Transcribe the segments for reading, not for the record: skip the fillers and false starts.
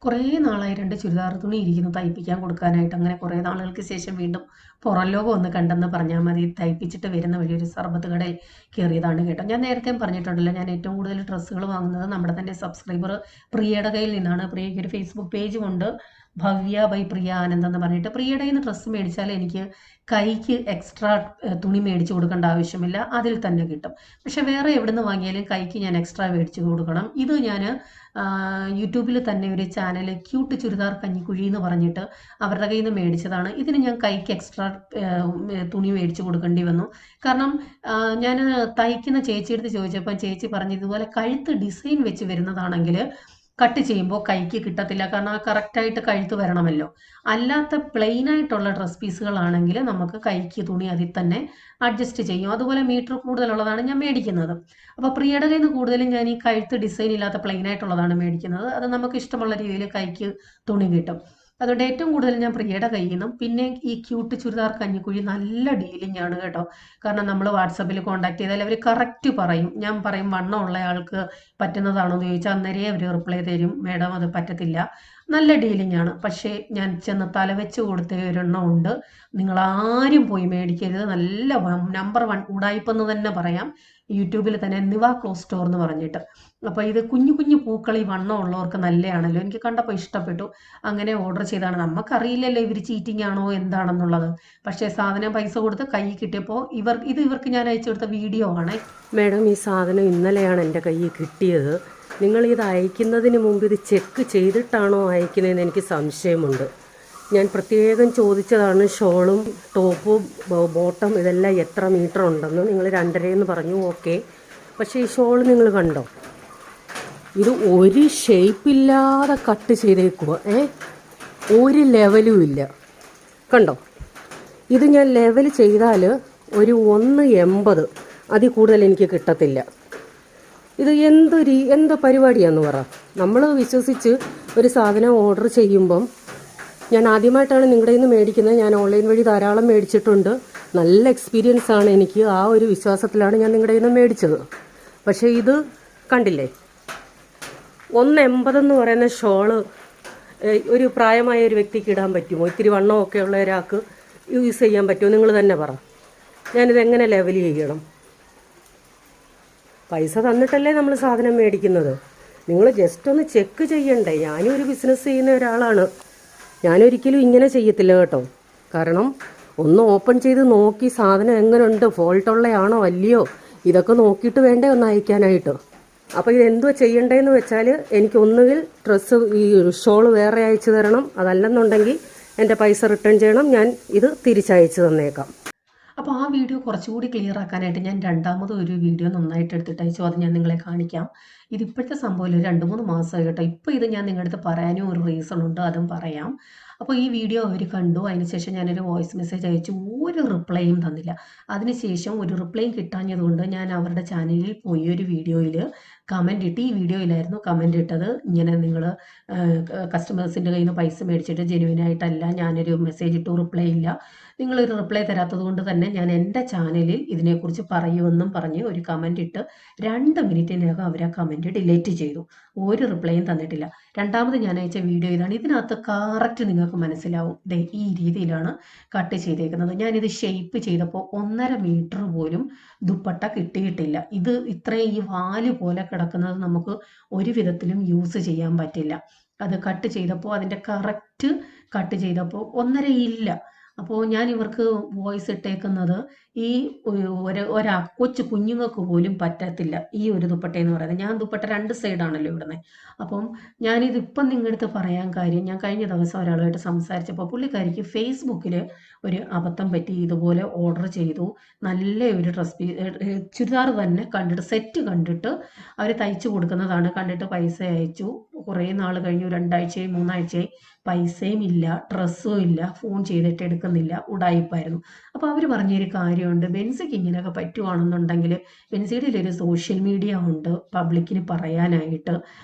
കുറേ നാളായി 2 ചുരിദാർ തുണി ഇരിക്കുന്നു തയ്പ്പിക്കാൻ കൊടുക്കാനായിട്ട്. അങ്ങനെ കുറേ നാളുകൾക്ക് ശേഷം വീണ്ടും പുറം ലോകം ഒന്ന് കണ്ടെന്ന് പറഞ്ഞാൽ മതി. തയ്പ്പിച്ചിട്ട് വരുന്ന വഴി ഒരു സർബത്ത് കടയിൽ കയറിയതാണ് കേട്ടോ. ഞാൻ നേരത്തെയും പറഞ്ഞിട്ടുണ്ടല്ലോ, ഞാൻ ഏറ്റവും കൂടുതൽ ഡ്രസ്സുകൾ വാങ്ങുന്നത് നമ്മുടെ തന്നെ സബ്സ്ക്രൈബർ പ്രിയയുടെ കയ്യിൽ നിന്നാണ്. പ്രിയയ്ക്ക് ഒരു ഫേസ്ബുക്ക് പേജുമുണ്ട്, ഭവ്യ ബൈ പ്രിയ ആനന്ദ് എന്ന് പറഞ്ഞിട്ട്. പ്രിയയുടെ കയ്യിൽ നിന്ന് ഡ്രസ്സ് മേടിച്ചാൽ എനിക്ക് കൈക്ക് എക്സ്ട്രാ തുണി മേടിച്ച് കൊടുക്കേണ്ട ആവശ്യമില്ല, അതിൽ തന്നെ കിട്ടും. പക്ഷെ വേറെ എവിടെ നിന്ന് വാങ്ങിയാലും കൈക്ക് ഞാൻ എക്സ്ട്രാ മേടിച്ച് കൊടുക്കണം. ഇത് ഞാൻ യൂട്യൂബിൽ തന്നെ ഒരു ചാനൽ ക്യൂട്ട് ചുരിദാർ കഞ്ഞിക്കുഴി എന്ന് പറഞ്ഞിട്ട് അവരുടെ കയ്യിൽ നിന്ന് മേടിച്ചതാണ്. ഇതിന് ഞാൻ കൈക്ക് എക്സ്ട്രാ തുണി മേടിച്ച് കൊടുക്കേണ്ടി വന്നു. കാരണം ഞാൻ തയ്ക്കുന്ന ചേച്ചിയെടുത്ത് ചോദിച്ചപ്പോൾ ചേച്ചി പറഞ്ഞു, ഇതുപോലെ കഴുത്ത് ഡിസൈൻ വെച്ച് വരുന്നതാണെങ്കിൽ കട്ട് ചെയ്യുമ്പോൾ കൈക്ക് കിട്ടത്തില്ല, കാരണം ആ കറക്റ്റായിട്ട് കഴുത്ത് വരണമല്ലോ. അല്ലാത്ത പ്ലെയിൻ ആയിട്ടുള്ള ഡ്രസ് പീസുകളാണെങ്കിൽ നമുക്ക് കൈക്ക് തുണി അതിൽ തന്നെ അഡ്ജസ്റ്റ് ചെയ്യും. അതുപോലെ മീറ്റർ കൂടുതലുള്ളതാണ് ഞാൻ മേടിക്കുന്നത്. അപ്പോൾ പ്രിയയുടെ കയ്യിൽ നിന്ന് കൂടുതലും ഞാൻ ഈ കഴുത്ത് ഡിസൈൻ ഇല്ലാത്ത പ്ലെയിൻ ആയിട്ടുള്ളതാണ് മേടിക്കുന്നത്. അത് നമുക്ക് ഇഷ്ടമുള്ള രീതിയിൽ കൈക്ക് തുണി കിട്ടും. അതുകൊണ്ട് ഏറ്റവും കൂടുതൽ ഞാൻ പ്രിയയുടെ കയ്യിൽ നിന്നും. പിന്നെ ഈ ക്യൂട്ട് ചുരിദാർ കഞ്ഞിക്കുഴി നല്ല ഡീലിംഗ് ആണ് കേട്ടോ. കാരണം നമ്മൾ വാട്സപ്പിൽ കോൺടാക്ട് ചെയ്താൽ അവർ കറക്റ്റ് പറയും. ഞാൻ പറയും വണ്ണമുള്ള ആൾക്ക് പറ്റുന്നതാണോ എന്ന് ചോദിച്ചാൽ അന്നേരേ അവർ റിപ്ലൈ തരും, മേഡം അത് പറ്റത്തില്ല. നല്ല ഡീലിംഗ് ആണ്. പക്ഷേ ഞാൻ ചെന്ന് തലവെച്ച് കൊടുത്ത ഒരെണ്ണം ഉണ്ട്, നിങ്ങൾ ആരും പോയി മേടിക്കരുത്. നല്ല നമ്പർ 1 ഉടായിപ്പെന്ന് തന്നെ പറയാം. യൂട്യൂബിൽ തന്നെ നിവ ക്ലോത്ത് സ്റ്റോർ എന്ന് പറഞ്ഞിട്ട്. അപ്പോൾ ഇത് കുഞ്ഞു കുഞ്ഞു പൂക്കൾ ഈ വണ്ണം ഉള്ളവർക്ക് നല്ലതാണല്ലോ. എനിക്ക് കണ്ടപ്പോൾ ഇഷ്ടപ്പെട്ടു, അങ്ങനെ ഓർഡർ ചെയ്താണ്. നമുക്കറിയില്ലല്ലോ ഇവർ ചീറ്റിംഗ് ആണോ എന്താണെന്നുള്ളത്. പക്ഷേ സാധനം പൈസ കൊടുത്ത് കൈ കിട്ടിയപ്പോൾ ഇവർക്ക് ഞാൻ അയച്ചു കൊടുത്ത വീഡിയോ ആണ്. മാഡം, ഈ സാധനം ഇന്നലെയാണ് എൻ്റെ കയ്യിൽ കിട്ടിയത്. നിങ്ങളിത് അയക്കുന്നതിന് മുമ്പ് ഇത് ചെക്ക് ചെയ്തിട്ടാണോ അയക്കുന്നതെന്ന് എനിക്ക് സംശയമുണ്ട്. ഞാൻ പ്രത്യേകം ചോദിച്ചതാണ് ഷോളും ടോപ്പും ബോട്ടം ഇതെല്ലാം എത്ര മീറ്റർ ഉണ്ടെന്ന്. നിങ്ങൾ 2.5 എന്ന് പറഞ്ഞു, ഓക്കെ. പക്ഷേ ഈ ഷോൾ നിങ്ങൾ കണ്ടോ? ഇത് ഒരു ഷേപ്പില്ലാതെ കട്ട് ചെയ്തേക്കുക. ഒരു ലെവലും ഇല്ല, കണ്ടോ? ഇത് ഞാൻ ലെവൽ ചെയ്താൽ ഒരു 1.80, അതിൽ കൂടുതൽ എനിക്ക് കിട്ടത്തില്ല. ഇത് എന്തോ പരിപാടിയാന്ന് പറ. നമ്മൾ വിശ്വസിച്ച് ഒരു സാധനം ഓർഡർ ചെയ്യുമ്പം, ഞാൻ ആദ്യമായിട്ടാണ് നിങ്ങളുടെ നിന്ന് മേടിക്കുന്നത്. ഞാൻ ഓൺലൈൻ വഴി ധാരാളം മേടിച്ചിട്ടുണ്ട്. നല്ല എക്സ്പീരിയൻസ് ആണ് എനിക്ക്. ആ ഒരു വിശ്വാസത്തിലാണ് ഞാൻ നിങ്ങളുടെ നിന്ന് മേടിച്ചത്. പക്ഷേ ഇത് കണ്ടില്ലേ, 1.80 എന്ന് പറയുന്ന ഷോള് ഒരു പ്രായമായ ഒരു വ്യക്തിക്ക് ഇടാൻ പറ്റുമോ? ഇത്തിരി വണ്ണമൊക്കെ ഉള്ള ഒരാൾക്ക് യൂസ് ചെയ്യാൻ പറ്റുമോ? നിങ്ങൾ തന്നെ പറ. ഞാനിതെങ്ങനെ ലെവൽ ചെയ്യണം? പൈസ തന്നിട്ടല്ലേ നമ്മൾ സാധനം മേടിക്കുന്നത്. നിങ്ങൾ ജസ്റ്റ് ഒന്ന് ചെക്ക് ചെയ്യണ്ടേ? ഞാനും ഒരു ബിസിനസ് ചെയ്യുന്ന ഒരാളാണ്. ഞാനൊരിക്കലും ഇങ്ങനെ ചെയ്യത്തില്ല കേട്ടോ. കാരണം ഒന്ന് ഓപ്പൺ ചെയ്ത് നോക്കി സാധനം എങ്ങനെയുണ്ട്, ഫോൾട്ടുള്ളയാണോ അല്ലയോ, ഇതൊക്കെ നോക്കിയിട്ട് വേണ്ടേ ഒന്ന് അയക്കാനായിട്ട്. അപ്പോൾ ഇതെന്തോ ചെയ്യണ്ടേന്ന് വെച്ചാൽ, എനിക്ക് ഒന്നുകിൽ ഡ്രസ്സ് ഈ ഷോൾ വേറെ അയച്ചു തരണം, അതല്ലെന്നുണ്ടെങ്കിൽ എൻ്റെ പൈസ റിട്ടേൺ ചെയ്യണം. ഞാൻ ഇത് തിരിച്ചയച്ചു തന്നേക്കാം. അപ്പോൾ ആ വീഡിയോ കുറച്ചുകൂടി ക്ലിയർ ആക്കാനായിട്ട് ഞാൻ രണ്ടാമത് ഒരു വീഡിയോ നന്നായിട്ട് എടുത്തിട്ട് അയച്ചു. അത് ഞാൻ നിങ്ങളെ കാണിക്കാം. ഇതിപ്പോഴത്തെ സംഭവം 2-3 മാസമായി കേട്ടോ. ഇപ്പോൾ ഇത് ഞാൻ നിങ്ങളുടെ അടുത്ത് പറയാനും ഒരു റീസൺ ഉണ്ട്, അതും പറയാം. അപ്പോൾ ഈ വീഡിയോ അവർ കണ്ടു. അതിനുശേഷം ഞാനൊരു വോയിസ് മെസ്സേജ് അയച്ചു, ഒരു റിപ്ലൈയും തന്നില്ല. അതിനുശേഷം ഒരു റിപ്ലൈയും കിട്ടാഞ്ഞതുകൊണ്ട് ഞാൻ അവരുടെ ചാനലിൽ പോയി ഒരു വീഡിയോയിൽ കമൻ്റ് ഇട്ട്. ഈ വീഡിയോയിലായിരുന്നു കമൻ്റ് ഇട്ടത്, ഇങ്ങനെ നിങ്ങൾ കസ്റ്റമേഴ്സിൻ്റെ കയ്യിൽ നിന്ന് പൈസ മേടിച്ചിട്ട് ജെനുവിനായിട്ടല്ല. ഞാനൊരു മെസ്സേജ് ഇട്ടു, റിപ്ലൈ ഇല്ല. നിങ്ങളൊരു റിപ്ലൈ തരാത്തത് കൊണ്ട് തന്നെ ഞാൻ എൻ്റെ ചാനലിൽ ഇതിനെക്കുറിച്ച് പറയുമെന്നും പറഞ്ഞ് ഒരു കമൻ്റ് ഇട്ട് 2 മിനിറ്റിനകം അവർ ആ കമൻറ്റ് ഡിലീറ്റ് ചെയ്തു. ഒരു റിപ്ലൈയും തന്നിട്ടില്ല. രണ്ടാമത് ഞാൻ അയച്ച വീഡിയോ ഇതാണ്. ഇതിനകത്ത് കറക്റ്റ് നിങ്ങൾക്ക് മനസ്സിലാവും. ഈ രീതിയിലാണ് കട്ട് ചെയ്തേക്കുന്നത്. ഞാനിത് ഷേപ്പ് ചെയ്തപ്പോൾ 1.5 മീറ്റർ പോലും ദുപ്പട്ട കിട്ടിയിട്ടില്ല. ഇത് ഇത്രയും ഈ വാല് പോലെ കിടക്കുന്നത് നമുക്ക് ഒരു വിധത്തിലും യൂസ് ചെയ്യാൻ പറ്റില്ല. അത് കട്ട് ചെയ്തപ്പോൾ അതിൻ്റെ കറക്റ്റ് കട്ട് ചെയ്തപ്പോൾ 1.5 ഇല്ല. അപ്പോൾ ഞാൻ ഇവർക്ക് വോയിസ് ഇട്ടേക്കുന്നത്, ഈ കൊച്ചു കുഞ്ഞുങ്ങൾക്ക് പോലും പറ്റത്തില്ല ഈ ഒരു ദുപ്പട്ട എന്ന് പറയുന്നത്. ഞാൻ ദുപ്പട്ട 2 സൈഡാണല്ലോ ഇടുന്നത്. അപ്പം ഞാനിതിപ്പം നിങ്ങളുടെ അടുത്ത് പറയാൻ കാര്യം, ഞാൻ കഴിഞ്ഞ ദിവസം ഒരാളുമായിട്ട് സംസാരിച്ചപ്പോൾ പുള്ളിക്കാരിക്ക് ഫേസ്ബുക്കിൽ ഒരു അബദ്ധം പറ്റി. ഇതുപോലെ ഓർഡർ ചെയ്തു, നല്ല ഒരു ചുരിദാർ തന്നെ കണ്ടിട്ട്, സെറ്റ് കണ്ടിട്ട് അവർ തയ്ച്ചു കൊടുക്കുന്നതാണ് കണ്ടിട്ട് പൈസ അയച്ചു. കുറേ നാൾ കഴിഞ്ഞു, 2 ആഴ്ചയായി 3 ആഴ്ചയായി, പൈസയും ഇല്ല, ഡ്രസ്സും ഇല്ല, ഫോൺ ചെയ്തിട്ട് എടുക്കുന്നില്ല, ഉടായിപ്പായിരുന്നു. അപ്പോൾ അവർ പറഞ്ഞൊരു കാര്യമുണ്ട്, ബെൻസിക്ക് ഇങ്ങനെയൊക്കെ പറ്റുവാണെന്നുണ്ടെങ്കിൽ ബെൻസിയുടെ ഒരു സോഷ്യൽ മീഡിയ ഉണ്ട് പബ്ലിക്കിന് പറയാനായിട്ട്.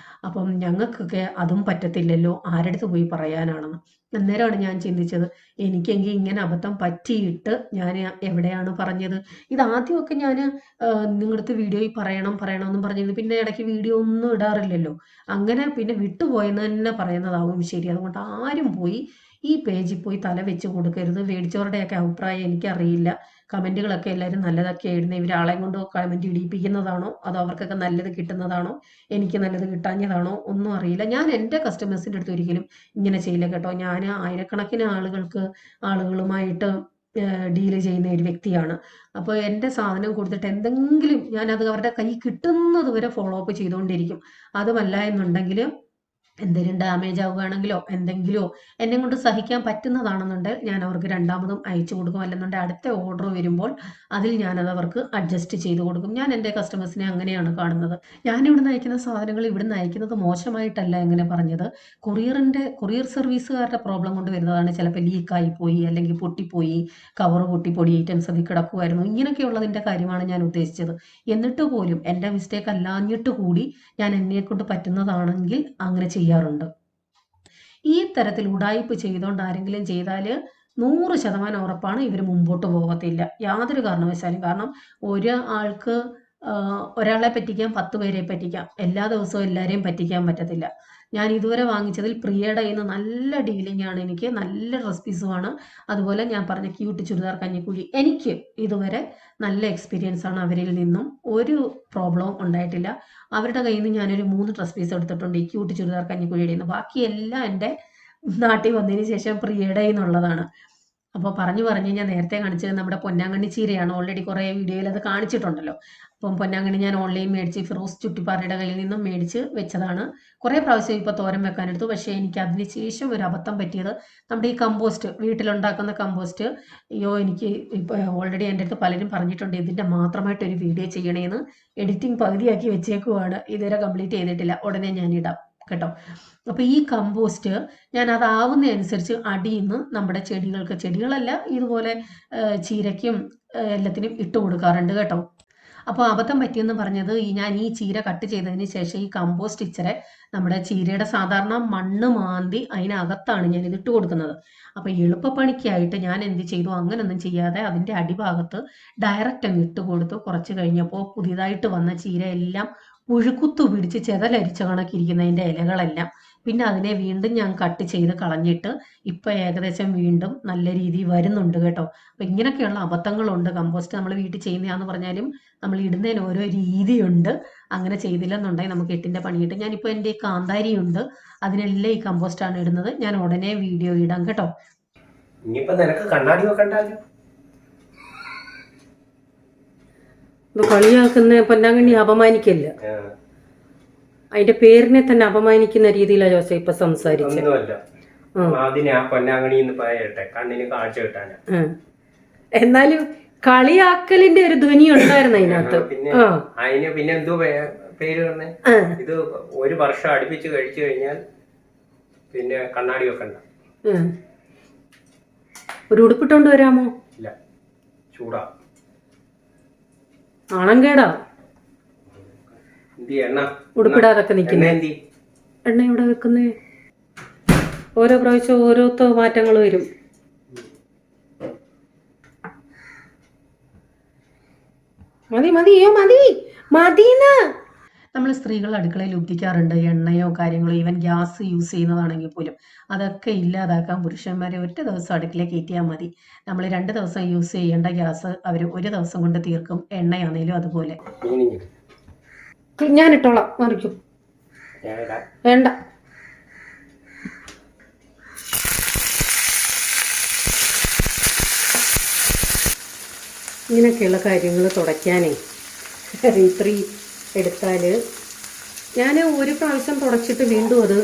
അപ്പം ഞങ്ങൾക്കൊക്കെ അതും പറ്റത്തില്ലല്ലോ, ആരടുത്ത് പോയി പറയാനാണെന്ന്. അന്നേരമാണ് ഞാൻ ചിന്തിച്ചത്, എനിക്കെങ്കിൽ ഇങ്ങനെ അബദ്ധം പറ്റിയിട്ട് ഞാൻ എവിടെയാണ് പറഞ്ഞത്. ഇതാദ്യമൊക്കെ ഞാൻ നിങ്ങളടുത്ത് വീഡിയോയിൽ പറയണമെന്നും പറഞ്ഞിരുന്നു. പിന്നെ ഇടയ്ക്ക് വീഡിയോ ഒന്നും ഇടാറില്ലല്ലോ. അങ്ങനെ പിന്നെ വിട്ടുപോയെന്ന് തന്നെ പറയുന്നതാവും ശരി. അതുകൊണ്ട് ആരും പോയി ഈ പേജിൽ പോയി തല വെച്ച് കൊടുക്കരുത്. മേടിച്ചവരുടെയൊക്കെ അഭിപ്രായം എനിക്കറിയില്ല. കമൻറ്റുകളൊക്കെ എല്ലാവരും നല്ലതൊക്കെ ഇടുന്നത്. ഇവരാളെയും കൊണ്ട് കമൻറ്റ് ഇടിയിപ്പിക്കുന്നതാണോ അതോ അവർക്കൊക്കെ നല്ലത് കിട്ടുന്നതാണോ, എനിക്ക് നല്ലത് കിട്ടാഞ്ഞതാണോ ഒന്നും അറിയില്ല. ഞാൻ എൻ്റെ കസ്റ്റമേഴ്സിൻ്റെ അടുത്ത് ഒരിക്കലും ഇങ്ങനെ ചെയ്യില്ല കേട്ടോ. ഞാൻ ആയിരക്കണക്കിന് ആളുകളുമായിട്ട് ഡീല് ചെയ്യുന്ന ഒരു വ്യക്തിയാണ്. അപ്പോൾ എൻ്റെ സാധനം കൊടുത്തിട്ട് എന്തെങ്കിലും ഞാനത് അവരുടെ കൈ കിട്ടുന്നത് വരെ ഫോളോ അപ്പ് ചെയ്തുകൊണ്ടിരിക്കും. അതുമല്ല എന്നുണ്ടെങ്കിൽ എന്തെങ്കിലും ഡാമേജ് ആവുകയാണെങ്കിലോ എന്തെങ്കിലോ എന്നെ കൊണ്ട് സഹിക്കാൻ പറ്റുന്നതാണെന്നുണ്ടെങ്കിൽ ഞാൻ അവർക്ക് രണ്ടാമതും അയച്ചു കൊടുക്കും. അല്ലെന്നുണ്ടെങ്കിൽ അടുത്ത ഓർഡർ വരുമ്പോൾ അതിൽ ഞാനത് അവർക്ക് അഡ്ജസ്റ്റ് ചെയ്ത് കൊടുക്കും. ഞാൻ എൻ്റെ കസ്റ്റമേഴ്സിനെ അങ്ങനെയാണ് കാണുന്നത്. ഞാനിവിടുന്ന് അയക്കുന്ന സാധനങ്ങൾ ഇവിടുന്ന് അയക്കുന്നത് മോശമായിട്ടല്ല എങ്ങനെ പറഞ്ഞത്, കൊറിയർ സർവീസുകാരുടെ പ്രോബ്ലം കൊണ്ട് വരുന്നതാണ്. ചിലപ്പോൾ ലീക്കായി പോയി, അല്ലെങ്കിൽ പൊട്ടിപ്പോയി, കവർ പൊട്ടി പൊടി ഐറ്റംസ് ഒക്കെ കിടക്കുമായിരുന്നു, ഇങ്ങനെയൊക്കെയുള്ളതിൻ്റെ കാര്യമാണ് ഞാൻ ഉദ്ദേശിച്ചത്. എന്നിട്ട് പോലും എൻ്റെ മിസ്റ്റേക്ക് അല്ലാഞ്ഞിട്ട് കൂടി ഞാൻ എന്നെക്കൊണ്ട് പറ്റുന്നതാണെങ്കിൽ അങ്ങനെ ചെയ്യാറുണ്ട്. ഈ തരത്തിൽ ഉടായിപ്പ് ചെയ്തുകൊണ്ട് ആരെങ്കിലും ചെയ്താൽ 100% ഉറപ്പാണ് ഇവർ മുമ്പോട്ട് പോകത്തില്ല യാതൊരു കാരണവശാലും. കാരണം ഒരാൾക്ക് ഒരാളെ പറ്റിക്കാൻ 10 പേരെ പറ്റിക്കാം. എല്ലാ ദിവസവും എല്ലാവരെയും പറ്റിക്കാൻ പറ്റത്തില്ല. ഞാൻ ഇതുവരെ വാങ്ങിച്ചതിൽ പ്രിയയുടെ കയ്യിൽ നിന്ന് നല്ല ഡീലിംഗ് ആണ് എനിക്ക്, നല്ല ഡ്രസ് പീസുമാണ്. അതുപോലെ ഞാൻ പറഞ്ഞ ക്യൂട്ട് ചുരിദാർ കഞ്ഞിക്കുഴി, എനിക്ക് ഇതുവരെ നല്ല എക്സ്പീരിയൻസ് ആണ്. അവരിൽ നിന്നും ഒരു പ്രോബ്ലവും ഉണ്ടായിട്ടില്ല. അവരുടെ കയ്യിൽ നിന്ന് ഞാനൊരു 3 ഡ്രസ് പീസ് എടുത്തിട്ടുണ്ട് ഈ ക്യൂട്ട് ചുരിദാർ കഞ്ഞിക്കുഴിയുടെ നിന്ന്. ബാക്കിയെല്ലാം എൻ്റെ നാട്ടിൽ വന്നതിന് ശേഷം പ്രിയയുടെ എന്നുള്ളതാണ്. അപ്പോൾ പറഞ്ഞു ഞാൻ നേരത്തെ കാണിച്ചത് നമ്മുടെ പൊന്നാങ്കണ്ണി ചീരയാണ്. ഓൾറെഡി കുറേ വീഡിയോയിൽ അത് കാണിച്ചിട്ടുണ്ടല്ലോ. അപ്പം പൊന്നാങ്കണ്ണി ഞാൻ ഓൺലൈൻ മേടിച്ച് ഫിറോസ് ചുട്ടിപ്പാറയുടെ കയ്യിൽ നിന്നും മേടിച്ച് വെച്ചതാണ്. കുറേ പ്രാവശ്യം ഇപ്പോൾ തോരൻ വെക്കാനെടുത്തു. പക്ഷേ എനിക്ക് അതിന് ശേഷം ഒരു അബദ്ധം പറ്റിയത്, നമ്മുടെ ഈ കമ്പോസ്റ്റ്, വീട്ടിലുണ്ടാക്കുന്ന കമ്പോസ്റ്റ്, എനിക്ക് ഇപ്പോൾ ഓൾറെഡി എൻ്റെ അടുത്ത് പലരും പറഞ്ഞിട്ടുണ്ട് ഇതിൻ്റെ മാത്രമായിട്ടൊരു വീഡിയോ ചെയ്യണേന്ന്. എഡിറ്റിംഗ് പകുതിയാക്കി വെച്ചേക്കുവാണ്, ഇതുവരെ കംപ്ലീറ്റ് ചെയ്തിട്ടില്ല. ഉടനെ ഞാൻ ഇടാം കേട്ടോ. അപ്പോൾ ഈ കമ്പോസ്റ്റ് ഞാൻ അതാവുന്നതനുസരിച്ച് അടിയിൽ നിന്ന് നമ്മുടെ ചെടികളല്ല ഇതുപോലെ ചീരയ്ക്കും എല്ലാത്തിനും ഇട്ട് കൊടുക്കാറുണ്ട് കേട്ടോ. അപ്പോൾ അബദ്ധം പറ്റിയെന്ന് പറഞ്ഞത്, ഞാൻ ഈ ചീര കട്ട് ചെയ്തതിന് ശേഷം ഈ കമ്പോസ്റ്റ് ഇച്ചിരി നമ്മുടെ ചീരയുടെ സാധാരണ മണ്ണ് മാന്തി അതിനകത്താണ് ഞാൻ ഇതിട്ട് കൊടുക്കുന്നത്. അപ്പോൾ എളുപ്പപ്പണിക്കായിട്ട് ഞാൻ എന്ത് ചെയ്തു, അങ്ങനൊന്നും ചെയ്യാതെ അതിൻ്റെ അടിഭാഗത്ത് ഡയറക്റ്റ് അങ്ങ് ഇട്ട് കൊടുത്തു. കുറച്ച് കഴിഞ്ഞപ്പോൾ പുതിയതായിട്ട് വന്ന ചീര എല്ലാം പുഴുക്കുത്തു പിടിച്ച് ചെതലരിച്ച കണക്കിരിക്കുന്നതിൻ്റെ ഇലകളെല്ലാം. പിന്നെ അതിനെ വീണ്ടും ഞാൻ കട്ട് ചെയ്ത് കളഞ്ഞിട്ട് ഇപ്പം ഏകദേശം വീണ്ടും നല്ല രീതിയിൽ വരുന്നുണ്ട് കേട്ടോ. അപ്പം ഇങ്ങനെയൊക്കെയുള്ള അബദ്ധങ്ങളുണ്ട്. കമ്പോസ്റ്റ് നമ്മൾ വീട്ടിൽ ചെയ്യുന്നതാണെന്ന് പറഞ്ഞാലും നമ്മൾ ഇടുന്നതിന് ഓരോ രീതിയുണ്ട്. അങ്ങനെ ചെയ്തില്ലെന്നുണ്ടെങ്കിൽ നമുക്ക് 8ന്റെ പണി കിട്ടും. ഞാനിപ്പോൾ എൻ്റെ കാന്താരിയുണ്ട്, അതിനെല്ലാം ഈ കമ്പോസ്റ്റാണ് ഇടുന്നത്. ഞാൻ ഉടനെ വീഡിയോ ഇടാം കേട്ടോ. ഇനിയിപ്പോ നിനക്ക് കണ്ണാടി വെക്കണ്ടല്ലോ. കളിയാക്കുന്ന പൊന്നാങ്കണ്ണി അപമാനിക്കല്ല, അതിന്റെ പേരിനെ തന്നെ അപമാനിക്കുന്ന രീതിയിലാണ് ജോസ ഇപ്പൊ സംസാരിച്ചത്. ഒന്നുമല്ല, അതിന് ആ പൊന്നാങ്കണി എന്ന് പറയട്ടെ, കണ്ണിന് കാഴ്ച കിട്ടാനാ. എന്നാലും കളിയാക്കലിന്റെ ഒരു ധ്വനി ഉണ്ടായിരുന്നു അതിനകത്ത്. പിന്നെ എന്തോ പേര് പറഞ്ഞേ, ഇത് 1 വർഷം അടുപ്പിച്ച് കഴിച്ചു കഴിഞ്ഞാൽ പിന്നെ കണ്ണാടി വെക്കണ്ട. ഒരു ഉടുപ്പിട്ടോണ്ട് വരാമോ? ഇല്ല, ചൂടാ, നാണം കേടാ. ഉടുപ്പിടാതൊക്കെ നിൽക്കുന്ന എണ്ണ ഇവിടെ വെക്കുന്നേ. ഓരോ പ്രാവശ്യം ഓരോരുത്തർ മാറ്റങ്ങൾ വരും. മതിന്ന് നമ്മൾ സ്ത്രീകൾ അടുക്കളയിൽ ഉപയോഗിക്കാറുണ്ട് എണ്ണയോ കാര്യങ്ങളോ, ഈവൻ ഗ്യാസ് യൂസ് ചെയ്യുന്നതാണെങ്കിൽ പോലും. അതൊക്കെ ഇല്ലാതാക്കാൻ പുരുഷന്മാരെ 1 ദിവസം അടുക്കളയിൽ കയറ്റിയാൽ മതി. നമ്മൾ 2 ദിവസം യൂസ് ചെയ്യേണ്ട ഗ്യാസ് അവർ 1 ദിവസം കൊണ്ട് തീർക്കും. എണ്ണയാണേലും അതുപോലെ. ഞാനിട്ടോളാം, മറിക്കും വേണ്ട. ഇങ്ങനെയൊക്കെയുള്ള കാര്യങ്ങൾ തുടയ്ക്കാനേ ഇത്രയും എടുത്താൽ ഞാൻ ഒരു പ്രാവശ്യം തുടച്ചിട്ട് വീണ്ടും അത്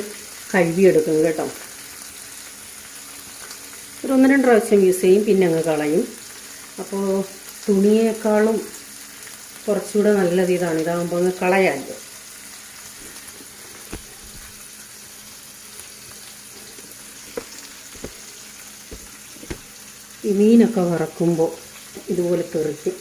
കഴുകിയെടുക്കും കേട്ടോ. ഒരു 1-2 പ്രാവശ്യം യൂസ് ചെയ്യും, പിന്നെ അങ്ങ് കളയും. അപ്പോൾ തുണിയേക്കാളും കുറച്ചുകൂടെ നല്ലത് ഇതാണ്. ഇതാകുമ്പോൾ അങ്ങ് കളയാമല്ലോ. ഈ മീനൊക്കെ വറക്കുമ്പോൾ ഇതുപോലെ തെറിക്കും.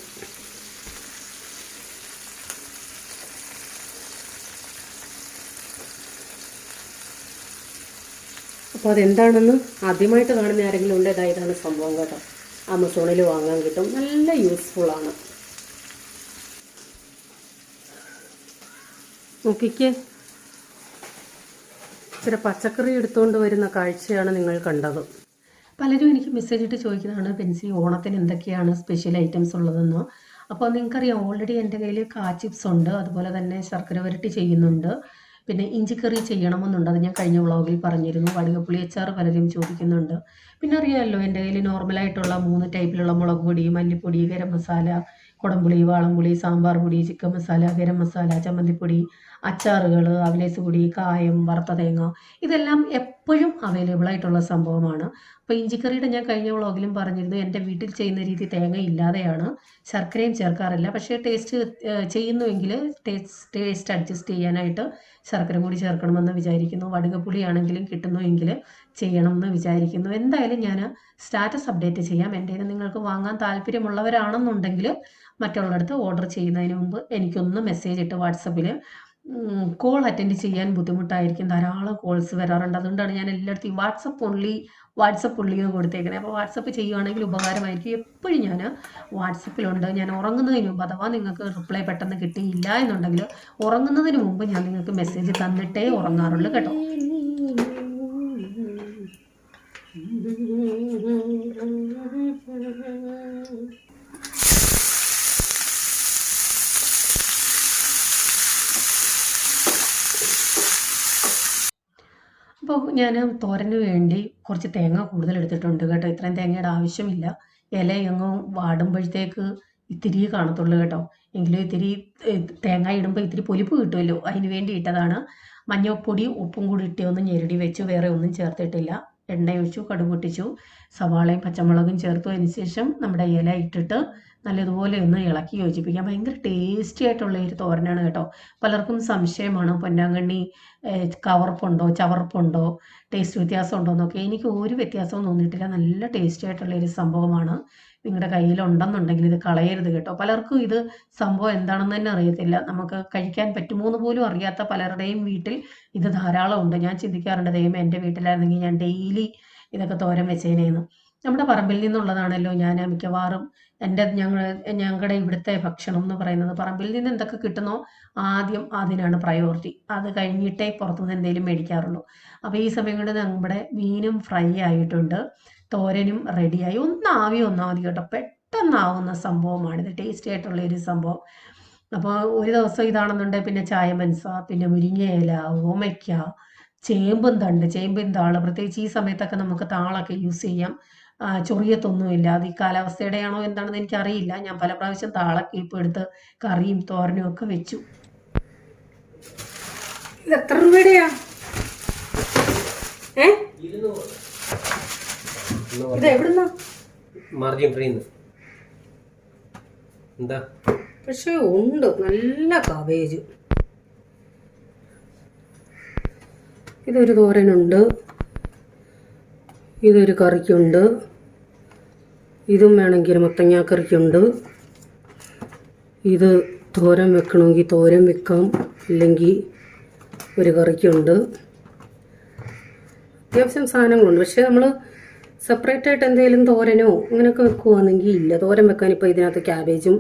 അപ്പോൾ അതെന്താണെന്ന് ആദ്യമായിട്ട് കാണുന്ന ആരെങ്കിലും ഉണ്ട്, ഇതാണ് സംഭവം കേട്ടോ. ആമസോണിൽ വാങ്ങാൻ കിട്ടും, നല്ല യൂസ്ഫുള്ളാണ്. നോക്കിക്കേ, ഇച്ചിരി പച്ചക്കറി എടുത്തുകൊണ്ട് വരുന്ന കാഴ്ചയാണ് നിങ്ങൾ കണ്ടത്. പലരും എനിക്ക് മെസ്സേജ് ഇട്ട് ചോദിക്കുന്നതാണ് പെൻസി ഓണത്തിന് എന്തൊക്കെയാണ് സ്പെഷ്യൽ ഐറ്റംസ് ഉള്ളതെന്ന്. അപ്പോൾ നിങ്ങൾക്കറിയാം, ഓൾറെഡി എൻ്റെ കയ്യിൽ ചിപ്സ് ഉണ്ട്, അതുപോലെ തന്നെ ശർക്കര വരട്ടി ചെയ്യുന്നുണ്ട്, പിന്നെ ഇഞ്ചിക്കറി ചെയ്യണമെന്നുണ്ട്. അത് ഞാൻ കഴിഞ്ഞ വ്ളോഗിൽ പറഞ്ഞിരുന്നു. വടുകപ്പുളി അച്ചാർ പലരും ചോദിക്കുന്നുണ്ട്. പിന്നെ അറിയാമല്ലോ, എൻ്റെ കയ്യിൽ നോർമലായിട്ടുള്ള 3 ടൈപ്പിലുള്ള മുളക് പൊടി, മല്ലിപ്പൊടി, ഗരം മസാല, കുടംപുളി, വാളംപുളി, സാമ്പാർ പൊടി, ചിക്കൻ മസാല, ഗരം മസാല, ചമ്മന്തിപ്പൊടി, അച്ചാറുകൾ, അവലേസ് പൊടി, കായം, വറുത്ത തേങ്ങ, ഇതെല്ലാം എപ്പോഴും അവൈലബിൾ ആയിട്ടുള്ള സംഭവമാണ്. അപ്പോൾ ഇഞ്ചിക്കറിയുടെ ഞാൻ കഴിഞ്ഞ വ്ളോഗിലും പറഞ്ഞിരുന്നു, എൻ്റെ വീട്ടിൽ ചെയ്യുന്ന രീതി തേങ്ങ ഇല്ലാതെയാണ്, ശർക്കരയും ചേർക്കാറില്ല. പക്ഷേ ടേസ്റ്റ് ചെയ്യുന്നുവെങ്കിൽ ടേസ്റ്റ് അഡ്ജസ്റ്റ് ചെയ്യാനായിട്ട് ശർക്കര കൂടി ചേർക്കണമെന്ന് വിചാരിക്കുന്നു. വടുകപ്പുളി ആണെങ്കിലും കിട്ടുന്നുവെങ്കിൽ ചെയ്യണമെന്ന് വിചാരിക്കുന്നു. എന്തായാലും ഞാൻ സ്റ്റാറ്റസ് അപ്ഡേറ്റ് ചെയ്യാം. എൻ്റെ നിങ്ങൾക്ക് വാങ്ങാൻ താല്പര്യമുള്ളവരാണെന്നുണ്ടെങ്കിൽ മറ്റുള്ളടത്ത് ഓർഡർ ചെയ്യുന്നതിന് മുമ്പ് എനിക്കൊന്ന് മെസ്സേജ് ഇട്ട് വാട്സപ്പിൽ. കോൾ അറ്റൻഡ് ചെയ്യാൻ ബുദ്ധിമുട്ടായിരിക്കും, ധാരാളം കോൾസ് വരാറുണ്ട്. അതുകൊണ്ടാണ് ഞാൻ എല്ലായിടത്തും വാട്സപ്പ് ഉള്ളി എന്ന് കൊടുത്തേക്കുന്നത്. അപ്പോൾ വാട്സപ്പ് ചെയ്യുവാണെങ്കിൽ ഉപകാരമായിരിക്കും. എപ്പോഴും ഞാൻ വാട്സപ്പിലുണ്ട്. ഞാൻ ഉറങ്ങുന്നതിന് മുമ്പ്, അഥവാ നിങ്ങൾക്ക് റിപ്ലൈ പെട്ടെന്ന് കിട്ടിയില്ല എന്നുണ്ടെങ്കിൽ ഉറങ്ങുന്നതിന് മുമ്പ് ഞാൻ നിങ്ങൾക്ക് മെസ്സേജ് തന്നിട്ടേ ഉറങ്ങാറുള്ളൂ കേട്ടോ. അപ്പോൾ ഞാൻ തോരന് വേണ്ടി കുറച്ച് തേങ്ങ കൂടുതൽ എടുത്തിട്ടുണ്ട് കേട്ടോ. ഇത്രയും തേങ്ങയുടെ ആവശ്യമില്ല. ഇല എങ്ങും വാടുമ്പോഴത്തേക്ക് ഇത്തിരി കാണത്തുള്ളൂ കേട്ടോ. എങ്കിലും ഇത്തിരി തേങ്ങ ഇടുമ്പോൾ ഇത്തിരി പൊലിപ്പ് കിട്ടുമല്ലോ, അതിന് വേണ്ടി ഇട്ടതാണ്. മഞ്ഞൾപ്പൊടി ഉപ്പും കൂടി ഇട്ടി ഒന്ന് ഞെരടി വെച്ചു, വേറെ ഒന്നും ചേർത്തിട്ടില്ല. എണ്ണ ഒഴിച്ചു, കടുക് പൊട്ടിച്ചു, സവാളയും പച്ചമുളകും ചേർത്തു. അതിന് ശേഷം നമ്മുടെ ഇല ഇട്ടിട്ട് നല്ലതുപോലെ ഒന്ന് ഇളക്കി യോജിപ്പിക്കാം. ഭയങ്കര ടേസ്റ്റി ആയിട്ടുള്ള ഒരു തോരനാണ് കേട്ടോ. പലർക്കും സംശയമാണ്, പൊന്നാങ്കണ്ണി കവർപ്പുണ്ടോ ചവർപ്പുണ്ടോ ടേസ്റ്റ് വ്യത്യാസം ഉണ്ടോ എന്നൊക്കെ. എനിക്ക് ഒരു വ്യത്യാസവും തോന്നിയിട്ടില്ല. നല്ല ടേസ്റ്റി ആയിട്ടുള്ള ഒരു സംഭവമാണ്. നിങ്ങളുടെ കയ്യിലുണ്ടെന്നുണ്ടെങ്കിൽ ഇത് കളയരുത് കേട്ടോ. പലർക്കും ഇത് സംഭവം എന്താണെന്ന് തന്നെ അറിയത്തില്ല. നമുക്ക് കഴിക്കാൻ പറ്റുമോ എന്ന് പോലും അറിയാത്ത പലരുടെയും വീട്ടിൽ ഇത് ധാരാളം ഉണ്ട്. ഞാൻ ചിന്തിക്കാറുണ്ട്, ദൈവമേ എൻ്റെ വീട്ടിലായിരുന്നെങ്കിൽ ഞാൻ ഡെയിലി ഇതൊക്കെ തോരൻ വെച്ചേനേന്ന്. നമ്മുടെ പറമ്പിൽ നിന്നുള്ളതാണല്ലോ. ഞാൻ മിക്കവാറും ഞങ്ങളുടെ ഇവിടുത്തെ ഭക്ഷണം എന്ന് പറയുന്നത് പറമ്പിൽ നിന്ന് എന്തൊക്കെ കിട്ടുന്നോ ആദ്യം അതിനാണ് പ്രയോറിറ്റി. അത് കഴിഞ്ഞിട്ടേ പുറത്തുനിന്ന് എന്തെങ്കിലും മേടിക്കാറുള്ളൂ. അപ്പോൾ ഈ സമയം കൊണ്ട് നമ്മുടെ മീനും ഫ്രൈ ആയിട്ടുണ്ട്, തോരനും റെഡിയായി. ആവി ഒന്നാ മതി കേട്ടോ. പെട്ടെന്നാവുന്ന സംഭവമാണിത്, ടേസ്റ്റി ആയിട്ടുള്ള ഒരു സംഭവം. അപ്പോൾ ഒരു ദിവസം ഇതാണെന്നുണ്ടെങ്കിൽ പിന്നെ ചായ മനസ്സ, പിന്നെ മുരിങ്ങയില, ഓമയ്ക്ക, ചേമ്പിൻ താള്. പ്രത്യേകിച്ച് ഈ സമയത്തൊക്കെ നമുക്ക് താളൊക്കെ യൂസ് ചെയ്യാം. ചൊറിയത്തൊന്നുമില്ല. അത് ഈ കാലാവസ്ഥയുടെയാണോ എന്താണെന്ന് എനിക്കറിയില്ല. ഞാൻ പല പ്രാവശ്യം താളൊക്കെ ഇപ്പോൾ എടുത്ത് കറിയും തോരനും ഒക്കെ വെച്ചു. ഇത് എത്ര രൂപയുടെയാ? ഇത് എവിടുന്നാ? മാർജിൻ ഫ്രീ എന്താ? പക്ഷെ ഉണ്ട് നല്ല കാബേജ്. ഇതൊരു തോരനുണ്ട്, ഇതൊരു കറിക്കുണ്ട്, ഇതും വേണമെങ്കിൽ മത്തങ്ങാക്കറിക്കുണ്ട്. ഇത് തോരൻ വെക്കണമെങ്കിൽ തോരൻ വെക്കാം, ഇല്ലെങ്കിൽ ഒരു കറിക്കുണ്ട്. അത്യാവശ്യം സാധനങ്ങളുണ്ട്. പക്ഷേ നമ്മൾ സെപ്പറേറ്റ് ആയിട്ട് എന്തെങ്കിലും തോരനോ അങ്ങനെയൊക്കെ വെക്കുവാണെങ്കിൽ ഇല്ല. തോരൻ വെക്കാൻ ഇപ്പോൾ ഇതിനകത്ത് ക്യാബേജും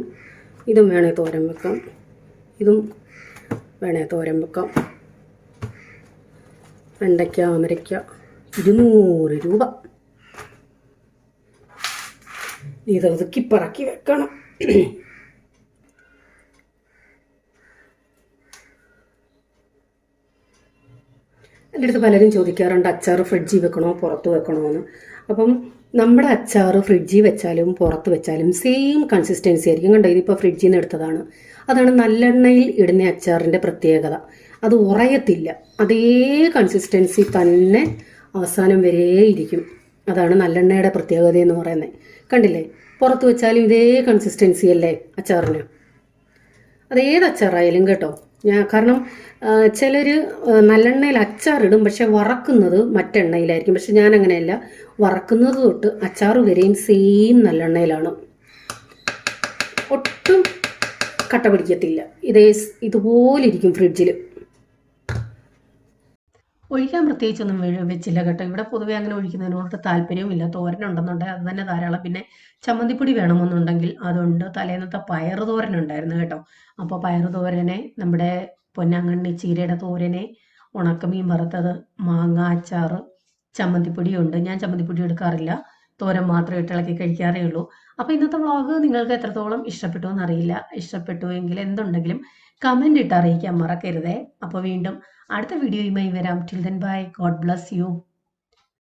ഇതും വേണേൽ തോരൻ വെക്കാം, ഇതും വേണേൽ തോരൻ വെക്കാം. വെണ്ടയ്ക്ക, അമരയ്ക്ക 200 രൂപ. ഇത് ഒതുക്കി പറക്കി വെക്കണം. എൻ്റെ അടുത്ത് പലരും ചോദിക്കാറുണ്ട്, അച്ചാർ ഫ്രിഡ്ജിൽ വെക്കണോ പുറത്ത് വെക്കണോ എന്ന്. അപ്പം നമ്മുടെ അച്ചാർ ഫ്രിഡ്ജിൽ വെച്ചാലും പുറത്ത് വെച്ചാലും സെയിം കൺസിസ്റ്റൻസി ആയിരിക്കും. കണ്ടോ, ഇതിപ്പോൾ ഫ്രിഡ്ജിൽ നിന്ന് എടുത്തതാണ്. അതാണ് നല്ലെണ്ണയിൽ ഇടുന്ന അച്ചാറിൻ്റെ പ്രത്യേകത. അത് ഉറയത്തില്ല, അതേ കൺസിസ്റ്റൻസി തന്നെ അവസാനം വരെ ഇരിക്കും. അതാണ് നല്ലെണ്ണയുടെ പ്രത്യേകത എന്ന് പറയുന്നത്. കണ്ടില്ലേ, പുറത്ത് വെച്ചാലും ഇതേ കൺസിസ്റ്റൻസി അല്ലേ അച്ചാറിന്. അതേത് അച്ചാറായാലും കേട്ടോ. കാരണം ചിലർ നല്ലെണ്ണയിൽ അച്ചാറിടും, പക്ഷെ വറക്കുന്നത് മറ്റെണ്ണയിലായിരിക്കും. പക്ഷെ ഞാൻ അങ്ങനെയല്ല, വറക്കുന്നത് തൊട്ട് അച്ചാർ വരെയും സെയിം നല്ലെണ്ണയിലാണ്. ഒട്ടും കട്ട പിടിക്കത്തില്ല. ഇതുപോലെ ഇരിക്കും ഫ്രിഡ്ജിൽ. ഒഴിക്കാൻ പ്രത്യേകിച്ചൊന്നും വെച്ചില്ല കേട്ടോ. ഇവിടെ പൊതുവെ അങ്ങനെ ഒഴിക്കുന്നതിനോട് താല്പര്യവുമില്ല. തോരനുണ്ടെന്നുണ്ടെങ്കിൽ അത് തന്നെ ധാരാളം. പിന്നെ ചമ്മന്തിപ്പൊടി വേണമെന്നുണ്ടെങ്കിൽ അതുണ്ട്. തലേന്നത്തെ പയറ് തോരൻ ഉണ്ടായിരുന്നു കേട്ടോ. അപ്പോൾ പയറ് തോരനെ, നമ്മുടെ പൊന്നാങ്കണ്ണി ചീരയുടെ തോരനെ, ഉണക്കമീൻ വറുത്തത്, മാങ്ങ അച്ചാറ്, ചമ്മന്തിപ്പൊടിയുണ്ട്. ഞാൻ ചമ്മന്തിപ്പൊടി എടുക്കാറില്ല, തോരൻ മാത്രമേ ഇട്ടിളക്കി കഴിക്കാറേ ഉള്ളൂ. അപ്പോൾ ഇന്നത്തെ വ്ളോഗ് നിങ്ങൾക്ക് എത്രത്തോളം ഇഷ്ടപ്പെട്ടു എന്നറിയില്ല. ഇഷ്ടപ്പെട്ടുവെങ്കിൽ എന്തുണ്ടെങ്കിലും കമൻ്റ് ഇട്ട് അറിയിക്കാൻ മറക്കരുതേ. അപ്പോൾ വീണ്ടും അടുത്ത വീഡിയോയുമായി വരാം. Till then bye. God bless you.